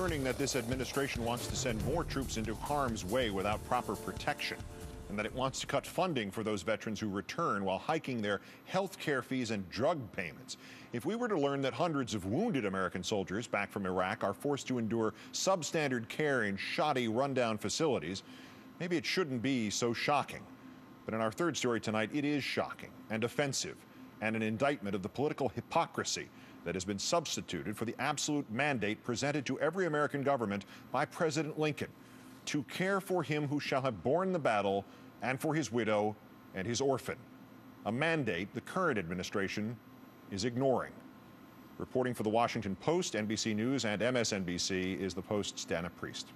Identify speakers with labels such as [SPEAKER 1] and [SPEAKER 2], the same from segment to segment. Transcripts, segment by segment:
[SPEAKER 1] learning that this administration wants to send more troops into harm's way without proper protection, and that it wants to cut funding for those veterans who return while hiking their health care fees and drug payments. If we were to learn that hundreds of wounded American soldiers back from Iraq are forced to endure substandard care in shoddy, rundown facilities, maybe it shouldn't be so shocking. But in our third story tonight, it is shocking and offensive, and an indictment of the political hypocrisy that has been substituted for the absolute mandate presented to every American government by President Lincoln to care for him who shall have borne the battle and for his widow and his orphan, a mandate the current administration is ignoring. Reporting for the Washington Post, NBC News, and MSNBC is the Post's Dana Priest.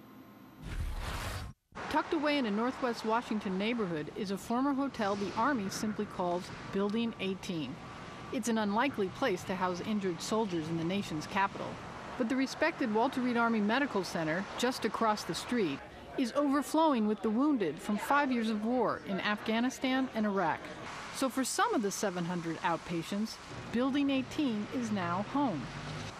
[SPEAKER 2] Tucked away in a northwest Washington neighborhood is a former hotel the Army simply calls Building 18. It's an unlikely place to house injured soldiers in the nation's capital. But the respected Walter Reed Army Medical Center, just across the street, is overflowing with the wounded from 5 years of war in Afghanistan and Iraq. So for some of the 700 outpatients, Building 18 is now home.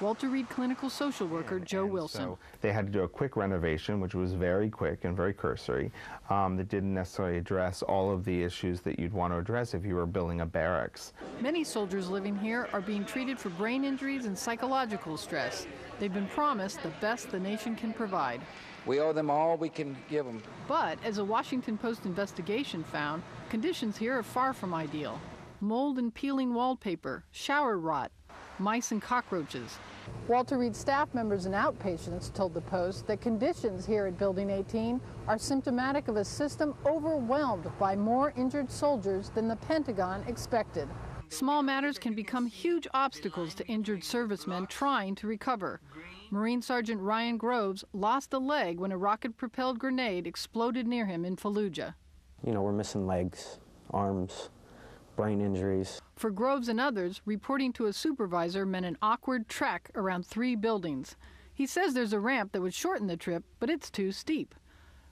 [SPEAKER 2] Walter Reed clinical social worker Joe Wilson.
[SPEAKER 3] So they had to do a quick renovation, which was very quick and very cursory, that didn't necessarily address all of the issues that you'd want to address if you were building a barracks.
[SPEAKER 2] Many soldiers living here are being treated for brain injuries and psychological stress. They've been promised the best the nation can provide.
[SPEAKER 4] We owe them all we can give them.
[SPEAKER 2] But as a Washington Post investigation found, conditions here are far from ideal. Mold and peeling wallpaper, shower rot, mice and cockroaches. Walter Reed staff members and outpatients told the Post that conditions here at Building 18 are symptomatic of a system overwhelmed by more injured soldiers than the Pentagon expected. Small matters can become huge obstacles to injured servicemen trying to recover. Marine Sergeant Ryan Groves lost a leg when a rocket-propelled grenade exploded near him in Fallujah.
[SPEAKER 5] You know, we're missing legs, arms, brain injuries.
[SPEAKER 2] For Groves and others, reporting to a supervisor meant an awkward trek around 3 buildings. He says there's a ramp that would shorten the trip, but it's too steep.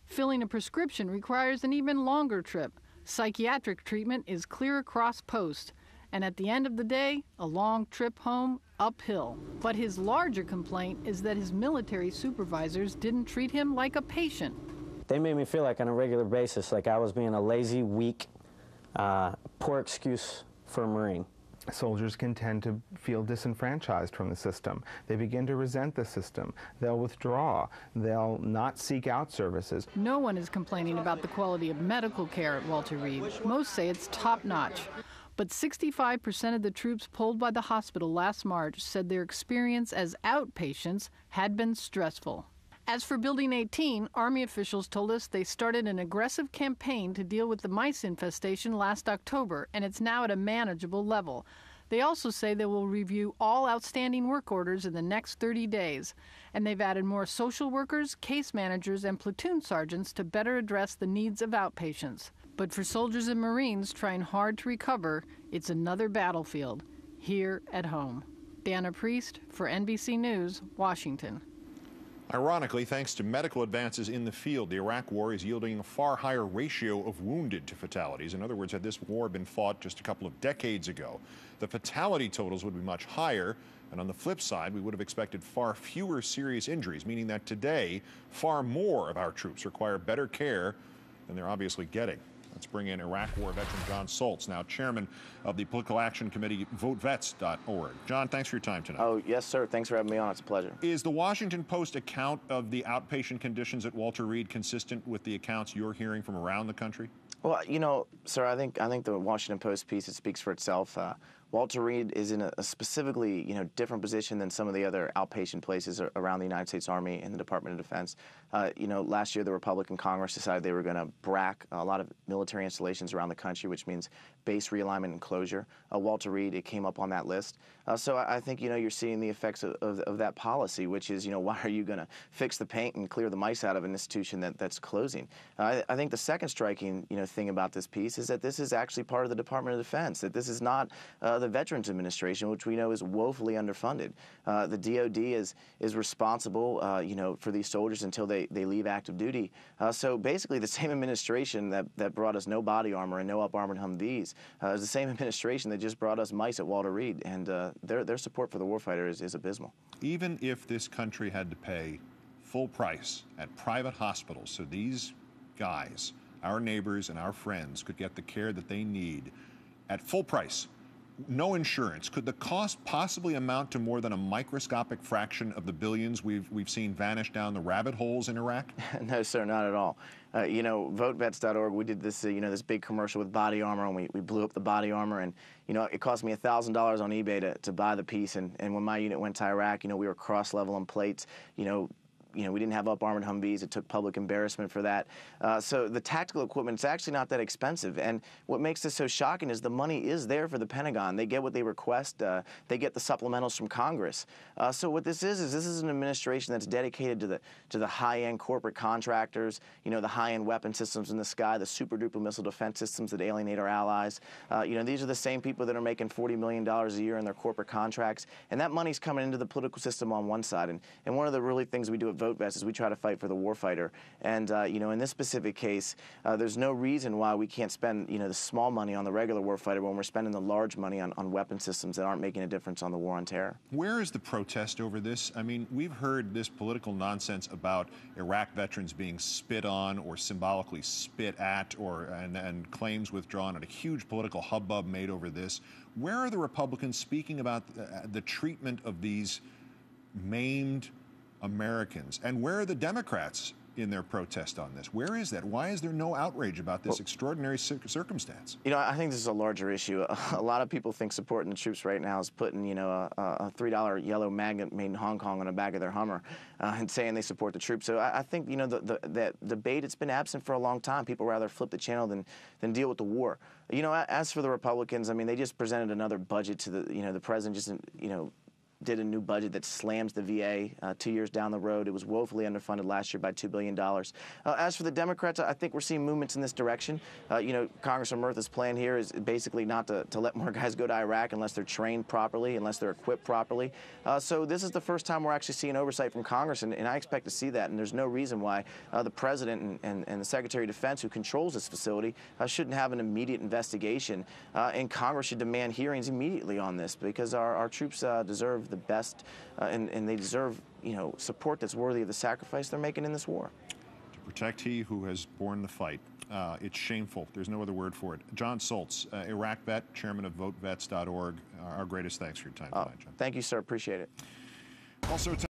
[SPEAKER 2] Filling a prescription requires an even longer trip. Psychiatric treatment is clear across Post. And at the end of the day, a long trip home uphill. But his larger complaint is that his military supervisors didn't treat him like a patient.
[SPEAKER 5] They made me feel like on a regular basis, like I was being a lazy, weak, poor excuse for a Marine.
[SPEAKER 3] Soldiers can tend to feel disenfranchised from the system. They begin to resent the system. They'll withdraw. They'll not seek out services.
[SPEAKER 2] No one is complaining about the quality of medical care at Walter Reed. Most say it's top-notch. But 65% of the troops polled by the hospital last March said their experience as outpatients had been stressful. As for Building 18, Army officials told us they started an aggressive campaign to deal with the mice infestation last October, and it's now at a manageable level. They also say they will review all outstanding work orders in the next 30 days, and they've added more social workers, case managers, and platoon sergeants to better address the needs of outpatients. But for soldiers and Marines trying hard to recover, it's another battlefield, here at home. Dana Priest for NBC News, Washington.
[SPEAKER 1] Ironically, thanks to medical advances in the field, the Iraq War is yielding a far higher ratio of wounded to fatalities. In other words, had this war been fought just a couple of decades ago, the fatality totals would be much higher. And on the flip side, we would have expected far fewer serious injuries, meaning that today, far more of our troops require better care than they're obviously getting. Let's bring in Iraq War veteran John Soltz, now chairman of the Political Action Committee, VoteVets.org. John, thanks for your time tonight.
[SPEAKER 6] Oh, yes, sir. Thanks for having me on. It's a pleasure.
[SPEAKER 1] Is the Washington Post account of the outpatient conditions at Walter Reed consistent with the accounts you're hearing from around the country?
[SPEAKER 6] Well, you know, sir, I think the Washington Post piece, it speaks for itself. Walter Reed is in a specifically, different position than some of the other outpatient places around the United States Army and the Department of Defense. Last year the Republican Congress decided they were going to brack a lot of military installations around the country, which means base realignment and closure. Walter Reed, it came up on that list. So I think, you're seeing the effects of that policy, which is, why are you going to fix the paint and clear the mice out of an institution that's closing? I think the second striking, thing about this piece is that this is actually part of the Department of Defense, that this is not the Veterans Administration, which we know is woefully underfunded. The DOD is responsible, for these soldiers until they leave active duty. So basically the same administration that brought us no body armor and no up-armored Humvees is the same administration that just brought us mice at Walter Reed, and their support for the warfighter is abysmal.
[SPEAKER 1] Even if this country had to pay full price at private hospitals so these guys, our neighbors and our friends, could get the care that they need at full price, no insurance, could the cost possibly amount to more than a microscopic fraction of the billions we've seen vanish down the rabbit holes in Iraq?
[SPEAKER 6] No, sir, not at all. You know, votevets.org, we did this, you know, this big commercial with body armor, and we blew up the body armor, and, you know, it cost me $1,000 on eBay to buy the piece, and when my unit went to Iraq, you know, we were cross-level on plates, you know, we didn't have up-armored Humvees. It took public embarrassment for that. So the tactical equipment, it's actually not that expensive. And what makes this so shocking is the money is there for the Pentagon. They get what they request. They get the supplementals from Congress. So what this is an administration that's dedicated to the high-end corporate contractors, you know, the high-end weapon systems in the sky, the super-duper missile defense systems that alienate our allies. You know, these are the same people that are making $40 million a year in their corporate contracts. And that money's coming into the political system on one side. And one of the really things we do at Vote Vets is we try to fight for the warfighter. And, you know, in this specific case, there's no reason why we can't spend, you know, the small money on the regular warfighter when we're spending the large money on weapon systems that aren't making a difference on the war on terror.
[SPEAKER 1] Where is the protest over this? I mean, we've heard this political nonsense about Iraq veterans being spit on or symbolically spit at and claims withdrawn, and a huge political hubbub made over this. Where are the Republicans speaking about the treatment of these maimed Americans? And where are the Democrats in their protest on this? Where is that? Why is there no outrage about this extraordinary circumstance?
[SPEAKER 6] You know, I think this is a larger issue. A lot of people think supporting the troops right now is putting, you know, a $3 yellow magnet made in Hong Kong on the back of their Hummer and saying they support the troops. So I think, you know, that debate, it's been absent for a long time. People rather flip the channel than deal with the war. You know, as for the Republicans, I mean, they just presented another budget to the, you know, the president just, you know, did a new budget that slams the VA 2 years down the road. It was woefully underfunded last year by $2 billion. As for the Democrats, I think we're seeing movements in this direction. You know, Congressman Murtha's plan here is basically not to let more guys go to Iraq unless they're trained properly, unless they're equipped properly. So this is the first time we're actually seeing oversight from Congress, and I expect to see that. And there's no reason why the President and the Secretary of Defense, who controls this facility, shouldn't have an immediate investigation. And Congress should demand hearings immediately on this, because our troops deserve the best, and they deserve, you know, support that's worthy of the sacrifice they're making in this war.
[SPEAKER 1] To protect he who has borne the fight. It's shameful. There's no other word for it. John Soltz, Iraq vet, chairman of votevets.org. Our greatest thanks for your time tonight, John.
[SPEAKER 6] Thank you, sir. Appreciate it.
[SPEAKER 1] Also